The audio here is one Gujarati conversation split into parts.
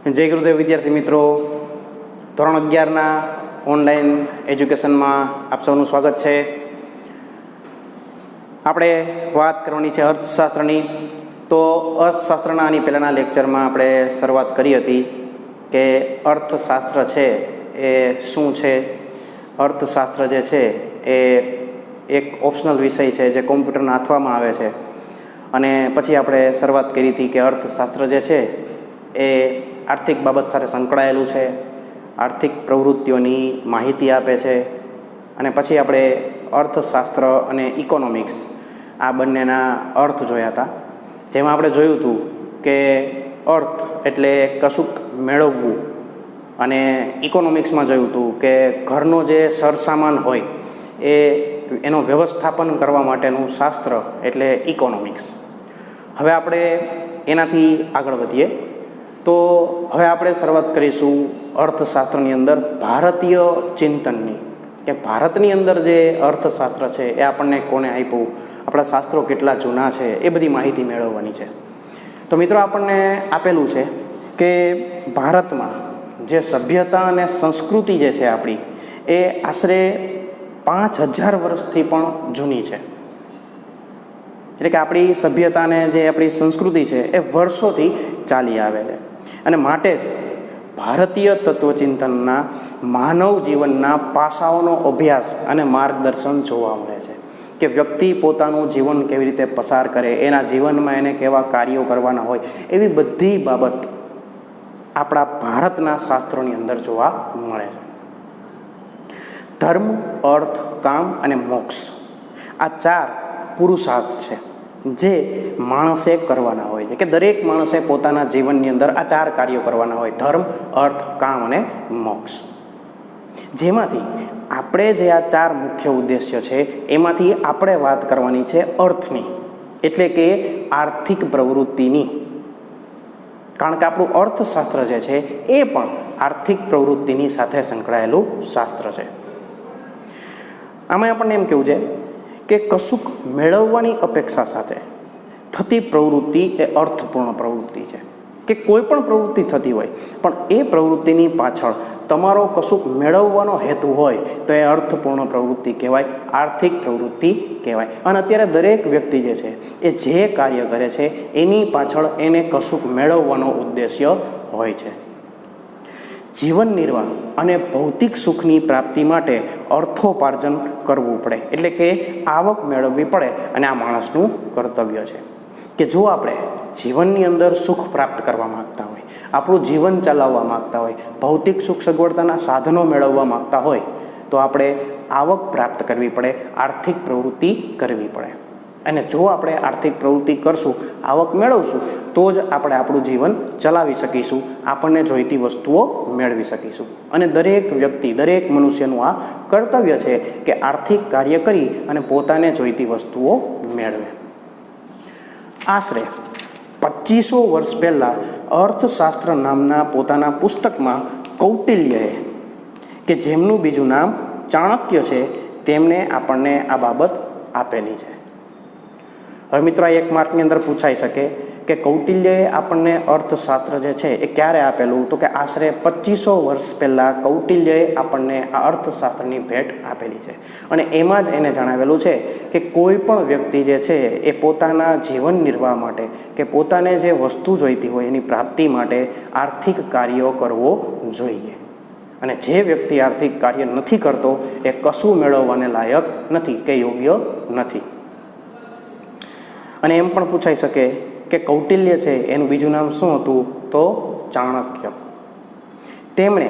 જય ગુરુદેવ વિદ્યાર્થી મિત્રો, ધોરણ 11ના ઓનલાઈન એજ્યુકેશનમાં આપ સૌનું સ્વાગત છે. આપણે વાત કરવાની છે અર્થશાસ્ત્રની. તો અર્થશાસ્ત્રના આની પહેલાંના લેક્ચરમાં આપણે શરૂઆત કરી હતી કે અર્થશાસ્ત્ર છે એ શું છે. અર્થશાસ્ત્ર જે છે એ એક ઓપ્શનલ વિષય છે જે કોમ્પ્યુટરના હાથવામાં આવે છે. અને પછી આપણે શરૂઆત કરી હતી કે અર્થશાસ્ત્ર જે છે એ આર્થિક બાબત સાથે સંકળાયેલું છે, આર્થિક પ્રવૃત્તિઓની માહિતી આપે છે. અને પછી આપણે અર્થશાસ્ત્ર અને ઇકોનોમિક્સ આ બંનેના અર્થ જોયા હતા, જેમાં આપણે જોયું હતું કે અર્થ એટલે કશુંક મેળવવું, અને ઇકોનોમિક્સમાં જોયું હતું કે ઘરનો જે સરસામાન હોય એનો વ્યવસ્થાપન કરવા માટેનું શાસ્ત્ર એટલે ઇકોનોમિક્સ. હવે આપણે એનાથી આગળ વધીએ. તો હવે આપણે શરૂઆત કરીશું અર્થશાસ્ત્રની અંદર ભારતીય ચિંતનની, કે ભારતની અંદર જે અર્થશાસ્ત્ર છે એ આપણને કોને આપ્યું, આપણા શાસ્ત્રો કેટલા જૂના છે, એ બધી માહિતી મેળવવાની છે. તો મિત્રો, આપણને આપેલું છે કે ભારતમાં જે સભ્યતા અને સંસ્કૃતિ જે છે આપણી એ આશરે 5000 વર્ષથી પણ જૂની છે. એટલે કે આપણી સભ્યતાને જે આપણી સંસ્કૃતિ છે એ વર્ષોથી ચાલી આવે છે. અને માટે જ ભારતીય તત્વચિંતનના માનવ જીવનના પાસાઓનો અભ્યાસ અને માર્ગદર્શન જોવા મળે છે કે વ્યક્તિ પોતાનું જીવન કેવી રીતે પસાર કરે, એના જીવનમાં એને કેવા કાર્યો કરવાના હોય, એવી બધી બાબત આપણા ભારતના શાસ્ત્રોની અંદર જોવા મળે છે. ધર્મ, અર્થ, કામ અને મોક્ષ આ 4 પુરુષાર્થ છે જે માણસે કરવાના હોય છે, કે દરેક માણસે પોતાના જીવનની અંદર આ 4 કાર્યો કરવાના હોય: ધર્મ, અર્થ, કામ અને મોક્ષ. જેમાંથી આપણે જે આ 4 મુખ્ય ઉદ્દેશ્ય છે એમાંથી આપણે વાત કરવાની છે અર્થની, એટલે કે આર્થિક પ્રવૃત્તિની. કારણ કે આપણું અર્થશાસ્ત્ર જે છે એ પણ આર્થિક પ્રવૃત્તિની સાથે સંકળાયેલું શાસ્ત્ર છે. આમાં આપણને એમ કહેવું છે કે કશુંક મેળવવાની અપેક્ષા સાથે થતી પ્રવૃત્તિ એ અર્થપૂર્ણ પ્રવૃત્તિ છે. કે કોઈ પણ પ્રવૃત્તિ થતી હોય પણ એ પ્રવૃત્તિની પાછળ તમારો કશુંક મેળવવાનો હેતુ હોય તો એ અર્થપૂર્ણ પ્રવૃત્તિ કહેવાય, આર્થિક પ્રવૃત્તિ કહેવાય. અને અત્યારે દરેક વ્યક્તિ જે છે એ જે કાર્ય કરે છે એની પાછળ એને કશુંક મેળવવાનો ઉદ્દેશ્ય હોય છે. જીવન નિર્વાહ અને ભૌતિક સુખની પ્રાપ્તિ માટે અર્થોપાર્જન કરવું પડે, એટલે કે આવક મેળવવી પડે, અને આ માણસનું કર્તવ્ય છે. કે જો આપણે જીવનની અંદર સુખ પ્રાપ્ત કરવા માગતા હોય, આપણું જીવન ચલાવવા માગતા હોય, ભૌતિક સુખ સગવડતાના સાધનો મેળવવા માગતા હોય, તો આપણે આવક પ્રાપ્ત કરવી પડે, આર્થિક પ્રવૃત્તિ કરવી પડે. અને જો આપણે આર્થિક પ્રવૃત્તિ કરશું, આવક મેળવશું, તો જ આપણે આપણું જીવન ચલાવી શકીશું, આપણને જોઈતી વસ્તુઓ મેળવી શકીશું. અને દરેક વ્યક્તિ, દરેક મનુષ્યનું આ કર્તવ્ય છે કે આર્થિક કાર્ય કરી અને પોતાને જોઈતી વસ્તુઓ મેળવે. આશરે 2500 વર્ષ પહેલાં અર્થશાસ્ત્ર નામના પોતાના પુસ્તકમાં કૌટિલ્યએ, કે જેમનું બીજું નામ ચાણક્ય છે, તેમને આપણને આ બાબત આપેલી છે. હવે મિત્રો, આ 1 માર્કની અંદર પૂછાઈ શકે કે કૌટિલ્યએ આપણને અર્થશાસ્ત્ર જે છે એ ક્યારે આપેલું, તો કે આશરે 2500 વર્ષ પહેલાં કૌટિલ્યએ આપણને આ અર્થશાસ્ત્રની ભેટ આપેલી છે. અને એમાં જ એને જણાવેલું છે કે કોઈ પણ વ્યક્તિ જે છે એ પોતાના જીવન નિર્વાહ માટે, કે પોતાને જે વસ્તુ જોઈતી હોય એની પ્રાપ્તિ માટે આર્થિક કાર્યો કરવો જોઈએ. અને જે વ્યક્તિ આર્થિક કાર્ય નથી કરતો એ કશું મેળવવાને લાયક નથી, કે યોગ્ય નથી. અને એમ પણ પૂછાઈ શકે કે કૌટિલ્ય છે એનું બીજું નામ શું હતું, તો ચાણક્ય. તેમણે,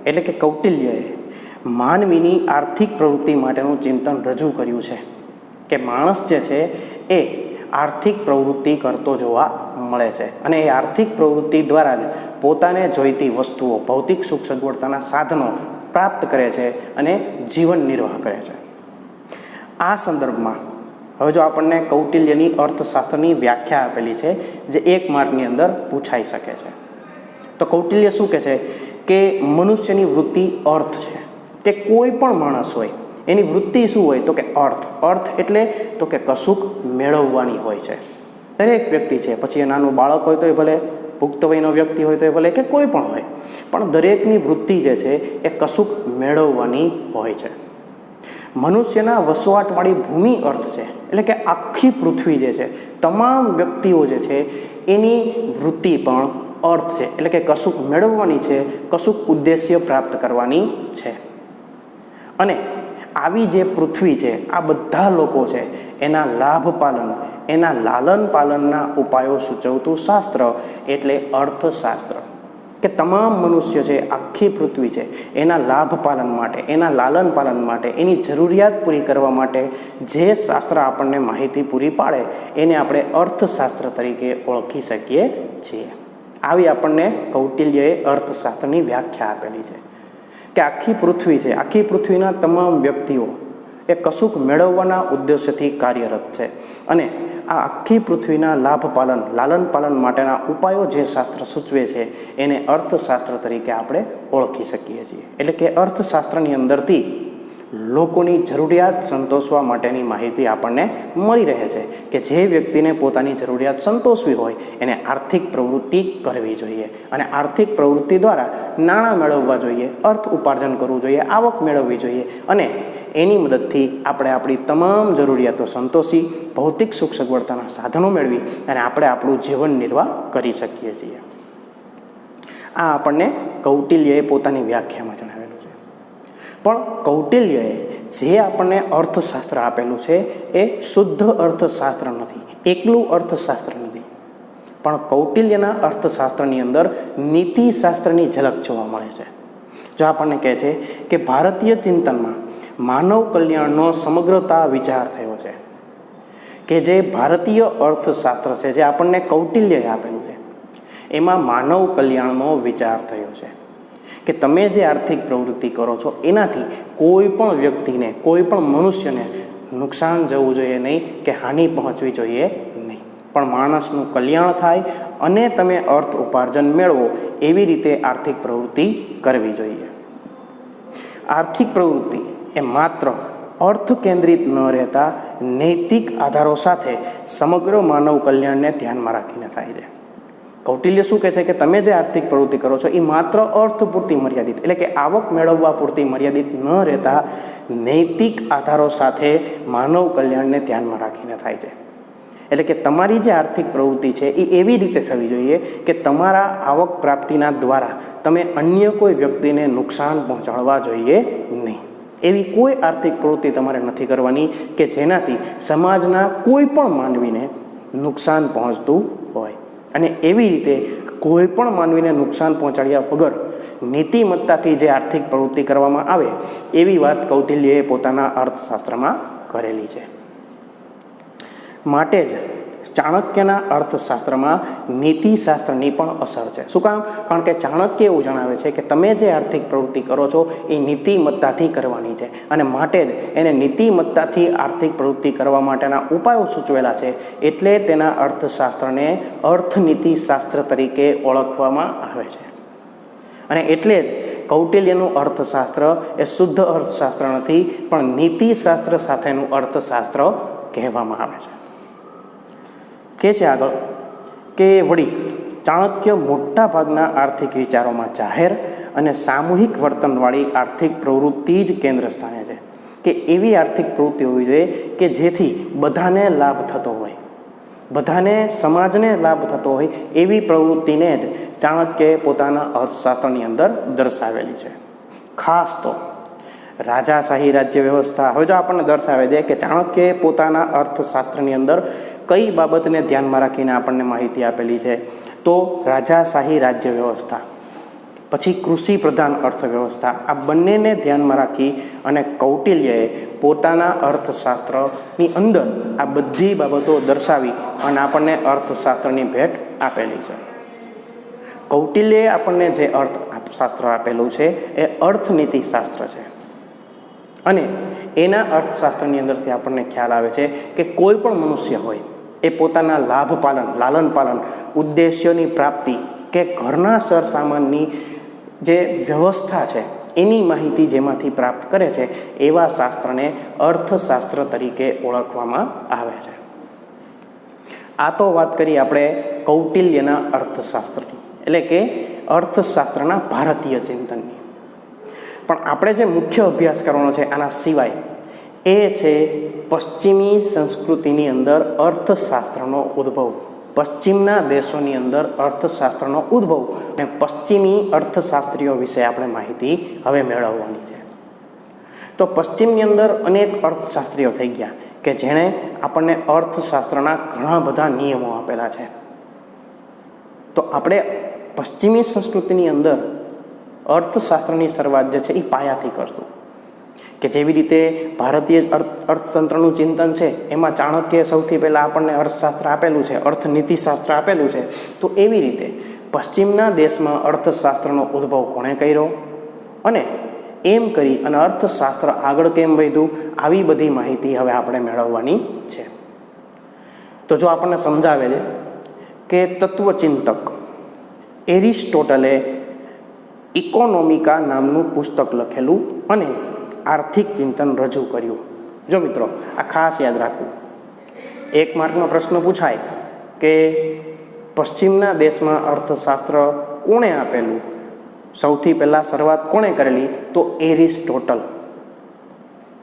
એટલે કે કૌટિલ્યએ માનવીની આર્થિક પ્રવૃત્તિ માટેનું ચિંતન રજૂ કર્યું છે કે માણસ જે છે એ આર્થિક પ્રવૃત્તિ કરતો જોવા મળે છે. અને એ આર્થિક પ્રવૃત્તિ દ્વારા જ પોતાને જોઈતી વસ્તુઓ, ભૌતિક સુખ સગવડતાના સાધનો પ્રાપ્ત કરે છે અને જીવન નિર્વાહ કરે છે. આ સંદર્ભમાં હવે જો આપણને કૌટિલ્યની અર્થશાસ્ત્રની વ્યાખ્યા આપેલી છે જે 1 માર્કની અંદર પૂછાઈ શકે છે. તો કૌટિલ્ય શું કહે છે કે મનુષ્યની વૃત્તિ અર્થ છે. કે કોઈ પણ માણસ હોય એની વૃત્તિ શું હોય, તો કે અર્થ. અર્થ એટલે તો કે કશુંક મેળવવાની હોય છે. દરેક વ્યક્તિ છે, પછી એ નાનું બાળક હોય તોય ભલે, પુખ્ત વયનો વ્યક્તિ હોય તો એ ભલે કે કોઈ પણ હોય, પણ દરેકની વૃત્તિ જે છે એ કશુંક મેળવવાની હોય છે. મનુષ્યના વસવાટવાળી ભૂમિ અર્થ છે, એટલે કે આખી પૃથ્વી જે છે, તમામ વ્યક્તિઓ જે છે એની વૃત્તિ પણ અર્થ છે, એટલે કે કશુંક મેળવવાની છે, કશુંક ઉદ્દેશ્ય પ્રાપ્ત કરવાની છે. અને આવી જે પૃથ્વી છે, આ બધા લોકો છે એના લાભ પાલન, એના લાલન પાલનના ઉપાયો સૂચવતું શાસ્ત્ર એટલે અર્થશાસ્ત્ર. કે તમામ મનુષ્ય છે, આખી પૃથ્વી છે, એના લાભ પાલન માટે, એના લાલન પાલન માટે, એની જરૂરિયાત પૂરી કરવા માટે જે શાસ્ત્ર આપણને માહિતી પૂરી પાડે એને આપણે અર્થશાસ્ત્ર તરીકે ઓળખી શકીએ છીએ. આવી આપણને કૌટિલ્યએ અર્થશાસ્ત્રની વ્યાખ્યા આપેલી છે કે આખી પૃથ્વી છે, આખી પૃથ્વીના તમામ વ્યક્તિઓ એ કશુંક મેળવવાના ઉદ્દેશ્યથી કાર્યરત છે. અને આ આખી પૃથ્વીના લાભ પાલન, લાલન પાલન માટેના ઉપાયો જે શાસ્ત્ર સૂચવે છે એને અર્થશાસ્ત્ર તરીકે આપણે ઓળખી શકીએ છીએ. એટલે કે અર્થશાસ્ત્રની અંદરથી લોકોની જરૂરિયાત સંતોષવા માટેની માહિતી આપણને મળી રહે છે કે જે વ્યક્તિને પોતાની જરૂરિયાત સંતોષવી હોય એને આર્થિક પ્રવૃત્તિ કરવી જોઈએ, અને આર્થિક પ્રવૃત્તિ દ્વારા નાણાં મેળવવા જોઈએ, અર્થ ઉપાર્જન કરવું જોઈએ, આવક મેળવવી જોઈએ, અને એની મદદથી આપણે આપણી તમામ જરૂરિયાતો સંતોષી, ભૌતિક સુખ સગવડતાના સાધનો મેળવી અને આપણે આપણું જીવન નિર્વાહ કરી શકીએ છીએ. આ આપણને કૌટિલ્યએ પોતાની વ્યાખ્યામાં જણાવેલું છે. પણ કૌટિલ્યએ જે આપણને અર્થશાસ્ત્ર આપેલું છે એ શુદ્ધ અર્થશાસ્ત્ર નથી, એકલું અર્થશાસ્ત્ર નથી, પણ કૌટિલ્યના અર્થશાસ્ત્રની અંદર નીતિશાસ્ત્રની ઝલક જોવા મળે છે. જો આપણને કહે છે કે ભારતીય ચિંતનમાં માનવ કલ્યાણનો સમગ્રતા વિચાર થયો છે, કે જે ભારતીય અર્થશાસ્ત્ર છે જે આપણને કૌટિલ્યએ આપેલું છે એમાં માનવ કલ્યાણનો વિચાર થયો છે કે તમે જે આર્થિક પ્રવૃત્તિ કરો છો એનાથી કોઈ પણ વ્યક્તિને, કોઈ પણ મનુષ્યને નુકસાન જવું જોઈએ નહીં કે હાનિ પહોંચવી જોઈએ નહીં, પણ માણસનું કલ્યાણ થાય અને તમે અર્થ ઉપાર્જન મેળવો એવી રીતે આર્થિક પ્રવૃત્તિ કરવી જોઈએ. આર્થિક પ્રવૃત્તિ એ માત્ર અર્થ કેન્દ્રિત ન રહેતા નૈતિક આધારો સાથે સમગ્ર માનવ કલ્યાણને ધ્યાનમાં રાખીને થાય છે. કૌટિલ્ય શું કહે છે કે તમે જે આર્થિક પ્રવૃત્તિ કરો છો એ માત્ર અર્થ પૂરતી મર્યાદિત, એટલે કે આવક મેળવવા પૂરતી મર્યાદિત ન રહેતા નૈતિક આધારો સાથે માનવ કલ્યાણને ધ્યાનમાં રાખીને થાય છે. એટલે કે તમારી જે આર્થિક પ્રવૃત્તિ છે એ એવી રીતે થવી જોઈએ કે તમારા આવક પ્રાપ્તિના દ્વારા તમે અન્ય કોઈ વ્યક્તિને નુકસાન પહોંચાડવા જોઈએ નહીં. એવી કોઈ આર્થિક પ્રવૃત્તિ તમારે નથી કરવાની કે જેનાથી સમાજના કોઈ પણ માનવીને નુકસાન પહોંચતું હોય. અને એવી રીતે કોઈ પણ માનવીને નુકસાન પહોંચાડ્યા વગર નીતિમત્તાથી જે આર્થિક પ્રવૃત્તિ કરવામાં આવે એવી વાત કૌટિલ્યએ પોતાના અર્થશાસ્ત્રમાં કરેલી છે. માટે જ ચાણક્યના અર્થશાસ્ત્રમાં નીતિશાસ્ત્રની પણ અસર છે. શું કામ? કારણ કે ચાણક્ય એવું જણાવે છે કે તમે જે આર્થિક પ્રવૃત્તિ કરો છો એ નીતિમત્તાથી કરવાની છે, અને માટે જ એને નીતિમત્તાથી આર્થિક પ્રવૃત્તિ કરવા માટેના ઉપાયો સૂચવેલા છે. એટલે તેના અર્થશાસ્ત્રને અર્થનીતિશાસ્ત્ર તરીકે ઓળખવામાં આવે છે. અને એટલે જ કૌટિલ્યનું અર્થશાસ્ત્ર એ શુદ્ધ અર્થશાસ્ત્ર નથી, પણ નીતિશાસ્ત્ર સાથેનું અર્થશાસ્ત્ર કહેવામાં આવે છે. કે છે આગળ કે વળી ચાણક્ય મોટા ભાગના આર્થિક વિચારોમાં જાહેર અને સામૂહિક વર્તનવાળી આર્થિક પ્રવૃત્તિ જ કેન્દ્ર સ્થાને છે. કે એવી આર્થિક પ્રવૃત્તિ હોવી જોઈએ કે જેથી બધાને લાભ થતો હોય, બધાને, સમાજને લાભ થતો હોય એવી પ્રવૃત્તિને જ ચાણક્યએ પોતાના અર્થશાસ્ત્રની અંદર દર્શાવેલી છે. ખાસ તો રાજાશાહી રાજ્ય વ્યવસ્થા. હવે જો આપણને દર્શાવે છે કે ચાણક્યએ પોતાના અર્થશાસ્ત્રની અંદર કઈ બાબતને ધ્યાનમાં રાખીને આપણને માહિતી આપેલી છે, તો રાજાશાહી રાજ્ય વ્યવસ્થા, પછી કૃષિ પ્રધાન અર્થવ્યવસ્થા, આ બંનેને ધ્યાનમાં રાખી અને કૌટિલ્યએ પોતાના અર્થશાસ્ત્રની અંદર આ બધી બાબતો દર્શાવી અને આપણને અર્થશાસ્ત્રની ભેટ આપેલી છે. કૌટિલ્યએ આપણને જે અર્થશાસ્ત્ર આપેલું છે એ અર્થનીતિશાસ્ત્ર છે. અને એના અર્થશાસ્ત્રની અંદરથી આપણને ખ્યાલ આવે છે કે કોઈ પણ મનુષ્ય હોય એ પોતાના લાભ પાલન, લાલન પાલન, ઉદ્દેશ્યોની પ્રાપ્તિ કે ઘરના સરસામાનની જે વ્યવસ્થા છે એની માહિતી જેમાંથી પ્રાપ્ત કરે છે એવા શાસ્ત્રને અર્થશાસ્ત્ર તરીકે ઓળખવામાં આવે છે. આ તો વાત કરી આપણે કૌટિલ્યના અર્થશાસ્ત્રની, એટલે કે અર્થશાસ્ત્રના ભારતીય ચિંતનની. પણ આપણે જે મુખ્ય અભ્યાસ કરવાનો છે આના સિવાય એ છે પશ્ચિમી સંસ્કૃતિની અંદર અર્થશાસ્ત્રનો ઉદ્ભવ, પશ્ચિમના દેશોની અંદર અર્થશાસ્ત્રનો ઉદ્ભવ અને પશ્ચિમી અર્થશાસ્ત્રીઓ વિશે આપણે માહિતી હવે મેળવવાની છે. તો પશ્ચિમની અંદર અનેક અર્થશાસ્ત્રીઓ થઈ ગયા કે જેણે આપણને અર્થશાસ્ત્રના ઘણા બધા નિયમો આપેલા છે. તો આપણે પશ્ચિમી સંસ્કૃતિની અંદર અર્થશાસ્ત્રની શરૂઆત જે છે એ પાયાથી કરશું, કે જેવી રીતે ભારતીય અર્થતંત્રનું ચિંતન છે એમાં ચાણક્યએ સૌથી પહેલાં આપણને અર્થશાસ્ત્ર આપેલું છે, અર્થનીતિશાસ્ત્ર આપેલું છે. તો એવી રીતે પશ્ચિમના દેશમાં અર્થશાસ્ત્રનો ઉદ્ભવ કોણે કર્યો અને એમ કરી અને અર્થશાસ્ત્ર આગળ કેમ વધ્યું, આવી બધી માહિતી હવે આપણે મેળવવાની છે. તો જો આપણને સમજાવે છે કે તત્વચિંતક એરિસ્ટોટલે ઇકોનોમિકા નામનું પુસ્તક લખેલું અને આર્થિક ચિંતન રજૂ કર્યું. જો મિત્રો આ ખાસ યાદ રાખવું, 1 માર્કનો પ્રશ્ન પૂછાય કે પશ્ચિમના દેશમાં અર્થશાસ્ત્ર કોણે આપેલું, સૌથી પહેલાં શરૂઆત કોણે કરેલી, તો એરિસ્ટોટલ.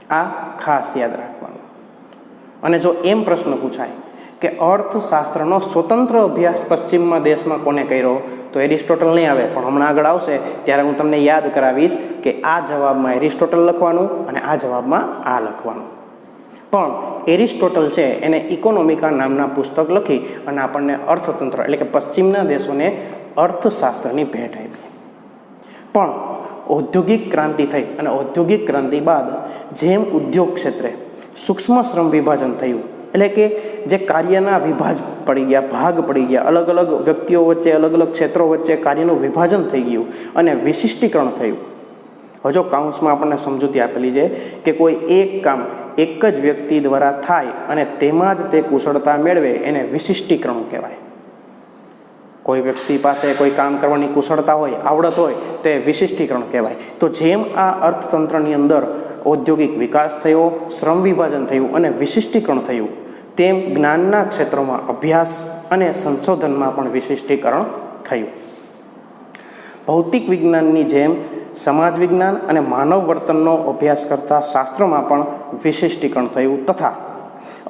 આ ખાસ યાદ રાખવાનું. અને જો એમ પ્રશ્ન પૂછાય કે અર્થશાસ્ત્રનો સ્વતંત્ર અભ્યાસ પશ્ચિમમાં દેશમાં કોને કર્યો, તો એરિસ્ટોટલ નહીં આવે, પણ હમણાં આગળ આવશે ત્યારે હું તમને યાદ કરાવીશ કે આ જવાબમાં એરિસ્ટોટલ લખવાનું અને આ જવાબમાં આ લખવાનું. પણ એરિસ્ટોટલ છે એને ઇકોનોમિકા નામના પુસ્તક લખી અને આપણને અર્થતંત્ર એટલે કે પશ્ચિમના દેશોને અર્થશાસ્ત્રની ભેટ આપી. પણ ઔદ્યોગિક ક્રાંતિ થઈ અને ઔદ્યોગિક ક્રાંતિ બાદ જેમ ઉદ્યોગ ક્ષેત્રે સૂક્ષ્મ શ્રમ વિભાજન થયું, એટલે કે જે કાર્યના ભાગ પડી ગયા, અલગ અલગ વ્યક્તિઓ વચ્ચે, અલગ અલગ ક્ષેત્રો વચ્ચે કાર્યનું વિભાજન થઈ ગયું અને વિશિષ્ટીકરણ થયું. હજુ કાઉન્સમાં આપણને સમજૂતી આપેલી છે કે કોઈ એક કામ એક જ વ્યક્તિ દ્વારા થાય અને તેમાં જ તે કુશળતા મેળવે એને વિશિષ્ટીકરણ કહેવાય. કોઈ વ્યક્તિ પાસે કોઈ કામ કરવાની કુશળતા હોય, આવડત હોય, તે વિશિષ્ટીકરણ કહેવાય. તો જેમ આ અર્થતંત્રની અંદર ઔદ્યોગિક વિકાસ થયો, શ્રમ વિભાજન થયું અને વિશિષ્ટીકરણ થયું, તેમ જ્ઞાનના ક્ષેત્રોમાં અભ્યાસ અને સંશોધનમાં પણ વિશિષ્ટીકરણ થયું. ભૌતિક વિજ્ઞાનની જેમ સમાજ વિજ્ઞાન અને માનવ વર્તનનો અભ્યાસ કરતા શાસ્ત્રોમાં પણ વિશિષ્ટીકરણ થયું તથા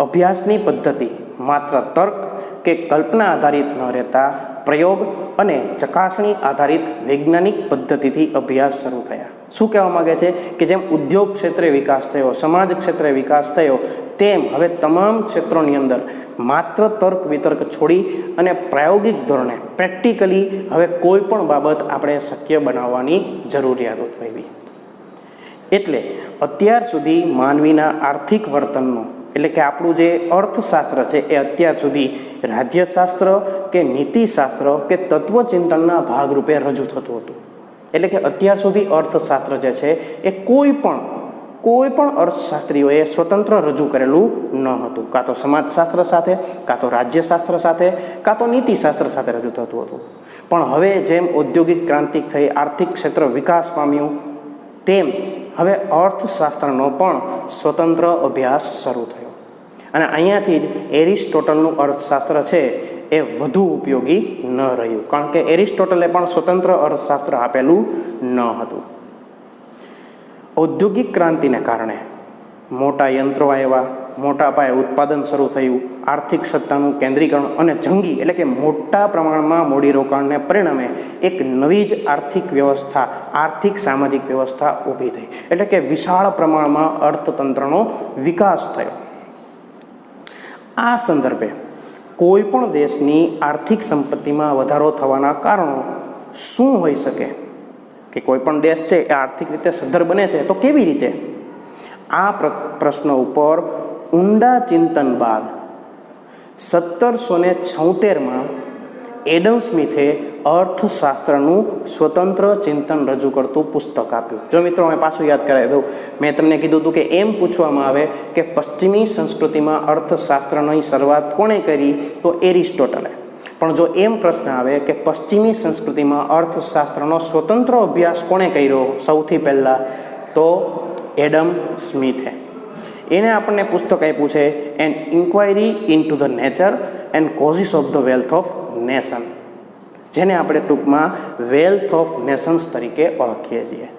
અભ્યાસની પદ્ધતિ માત્ર તર્ક કે કલ્પના આધારિત ન રહેતા પ્રયોગ અને ચકાસણી આધારિત વૈજ્ઞાનિક પદ્ધતિથી અભ્યાસ શરૂ થયા. શું કહેવા માગે છે કે જેમ ઉદ્યોગ ક્ષેત્રે વિકાસ થયો, સમાજ ક્ષેત્રે વિકાસ થયો, તેમ હવે તમામ ક્ષેત્રોની અંદર માત્ર તર્ક વિતર્ક છોડી અને પ્રાયોગિક ધોરણે પ્રેક્ટિકલી હવે કોઈ પણ બાબત આપણે શક્ય બનાવવાની જરૂરિયાત ઉદ્ભવી. એટલે અત્યાર સુધી માનવીના આર્થિક વર્તનનો એટલે કે આપણું જે અર્થશાસ્ત્ર છે એ અત્યાર સુધી રાજ્યશાસ્ત્ર કે નીતિશાસ્ત્ર કે તત્વચિંતનના ભાગરૂપે રજૂ થતું હતું. એટલે કે અત્યાર સુધી અર્થશાસ્ત્ર જે છે એ કોઈ પણ અર્થશાસ્ત્રીઓએ સ્વતંત્ર રજૂ કરેલું ન હતું. કાં તો સમાજશાસ્ત્ર સાથે, કાં તો રાજ્યશાસ્ત્ર સાથે, કાં તો નીતિશાસ્ત્ર સાથે રજૂ થતું હતું. પણ હવે જેમ ઔદ્યોગિક ક્રાંતિ થઈ, આર્થિક ક્ષેત્ર વિકાસ પામ્યું, તેમ હવે અર્થશાસ્ત્રનો પણ સ્વતંત્ર અભ્યાસ શરૂ થયો. અને અહીંયાથી જ એરિસ્ટોટલનું અર્થશાસ્ત્ર છે એ વધુ ઉપયોગી ન રહ્યું, કારણ કે એરિસ્ટોટલે પણ સ્વતંત્ર અર્થશાસ્ત્ર આપેલું ન હતું. ઔદ્યોગિક ક્રાંતિને કારણે મોટા યંત્રો આવ્યા, મોટા પાયે ઉત્પાદન શરૂ થયું, આર્થિક સત્તાનું કેન્દ્રીકરણ અને જંગી એટલે કે મોટા પ્રમાણમાં મૂડીરોકાણને પરિણામે એક નવી જ આર્થિક વ્યવસ્થા, આર્થિક સામાજિક વ્યવસ્થા ઊભી થઈ. એટલે કે વિશાળ પ્રમાણમાં અર્થતંત્રનો વિકાસ થયો. આ સંદર્ભે કોઈ પણ દેશની આર્થિક સંપત્તિમાં વધારો થવાના કારણો શું હોઈ શકે કે કોઈ પણ દેશ છે એ આર્થિક રીતે સદ્ધર બને છે, તો કેવી રીતે? આ પ્રશ્ન ઉપર ઊંડા ચિંતન બાદ 1776માં એડમ સ્મિથે અર્થશાસ્ત્રનું સ્વતંત્ર ચિંતન રજૂ કરતું પુસ્તક આપ્યું. જો મિત્રો મેં પાછું યાદ કરાવી દઉં, મેં તમને કીધું હતું કે એમ પૂછવામાં આવે કે પશ્ચિમી સંસ્કૃતિમાં અર્થશાસ્ત્રની શરૂઆત કોણે કરી, તો એરિસ્ટોટલે. પણ જો એમ પ્રશ્ન આવે કે પશ્ચિમી સંસ્કૃતિમાં અર્થશાસ્ત્રનો સ્વતંત્ર અભ્યાસ કોણે કર્યો સૌથી પહેલાં, તો એડમ સ્મિથે. એને આપણને પુસ્તક આપ્યું છે an inquiry into the nature and causes of the wealth of nation, જેને આપણે ટૂંકમાં વેલ્થ ઓફ નેશન્સ તરીકે ઓળખીએ છીએ.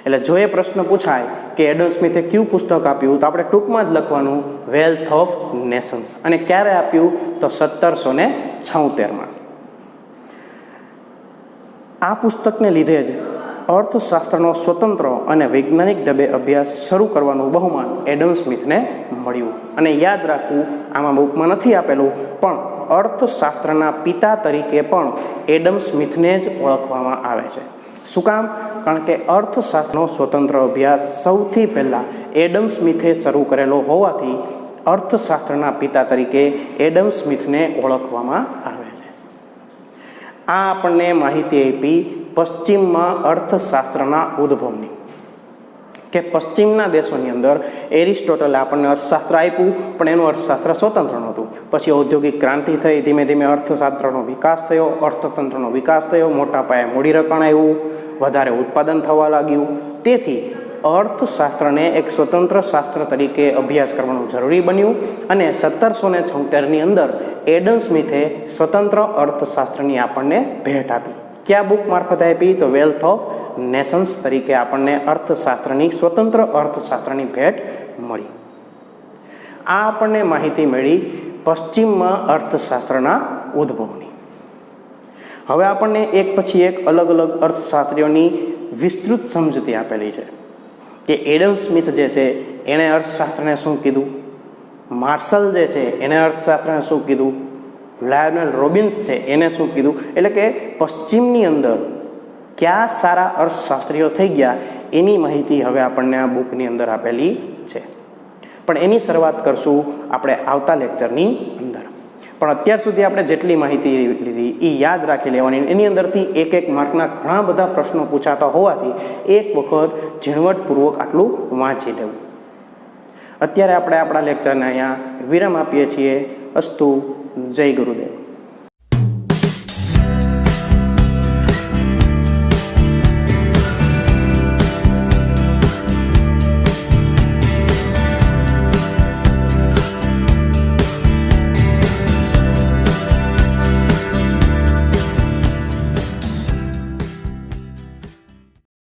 એટલે જો એ પ્રશ્ન પૂછાય કે એડમ સ્મિથે કયું પુસ્તક આપ્યું, તો આપણે ટૂંકમાં જ લખવાનું વેલ્થ ઓફ નેશન્સ. અને ક્યારે આપ્યું, તો 1776માં. આ પુસ્તકને લીધે જ અર્થશાસ્ત્રનો સ્વતંત્ર અને વૈજ્ઞાનિક ઢબે અભ્યાસ શરૂ કરવાનું બહુમાન એડમ સ્મિથને મળ્યું. અને યાદ રાખવું, આમાં બુકમાં નથી આપેલું, પણ અર્થશાસ્ત્રના પિતા તરીકે પણ એડમ સ્મિથને જ ઓળખવામાં આવે છે. શું કામ? કારણ કે અર્થશાસ્ત્રનો સ્વતંત્ર અભ્યાસ સૌથી પહેલાં એડમ સ્મિથે શરૂ કરેલો હોવાથી અર્થશાસ્ત્રના પિતા તરીકે એડમ સ્મિથને ઓળખવામાં આવે છે. આ આપણને માહિતી આપી પશ્ચિમમાં અર્થશાસ્ત્રના ઉદ્ભવની, કે પશ્ચિમના દેશોની અંદર એરિસ્ટોટલે આપણને અર્થશાસ્ત્ર આપ્યું, પણ એનું અર્થશાસ્ત્ર સ્વતંત્ર નહોતું. પછી ઔદ્યોગિક ક્રાંતિ થઈ, ધીમે ધીમે અર્થશાસ્ત્રનો વિકાસ થયો, અર્થતંત્રનો વિકાસ થયો, મોટા પાયે મૂડીરોકાણ આવ્યું, વધારે ઉત્પાદન થવા લાગ્યું. તેથી અર્થશાસ્ત્રને એક સ્વતંત્ર શાસ્ત્ર તરીકે અભ્યાસ કરવાનું જરૂરી બન્યું. અને 1776ની અંદર એડમ સ્મિથે સ્વતંત્ર અર્થશાસ્ત્રની આપણને ભેટ આપી. કયા બુક મારફતે આપી? તો વેલ્થ ઓફ નેશન્સ તરીકે આપણને અર્થશાસ્ત્રની સ્વતંત્ર અર્થશાસ્ત્રની ભેટ મળી. આ આપણને માહિતી મળી પશ્ચિમમાં અર્થશાસ્ત્રના ઉદ્ભવની. હવે આપણને એક પછી એક અલગ અલગ અર્થશાસ્ત્રીઓની વિસ્તૃત સમજૂતી આપેલી છે કે એડમ સ્મિથ જે છે એણે અર્થશાસ્ત્રને શું કીધું, માર્શલ જે છે એણે અર્થશાસ્ત્રને શું કીધું, લાયોનેલ રોબિન્સ છે એને શું કીધું. એટલે કે પશ્ચિમની અંદર કયા સારા અર્થશાસ્ત્રીઓ થઈ ગયા એની માહિતી હવે આપણને આ બુકની અંદર આપેલી છે. પણ એની શરૂઆત કરશું આપણે આવતા લેક્ચરની અંદર. પણ અત્યાર સુધી આપણે જેટલી માહિતી લીધી એ યાદ રાખી લેવાની. એની અંદરથી એક એક માર્કના ઘણા બધા પ્રશ્નો પૂછાતા હોવાથી એક વખત ઝીણવટપૂર્વક આટલું વાંચી લેવું. અત્યારે આપણે આપણા લેક્ચરને અહીંયા વિરામ આપીએ છીએ. અસ્તુ. જય ગુરુદેવ.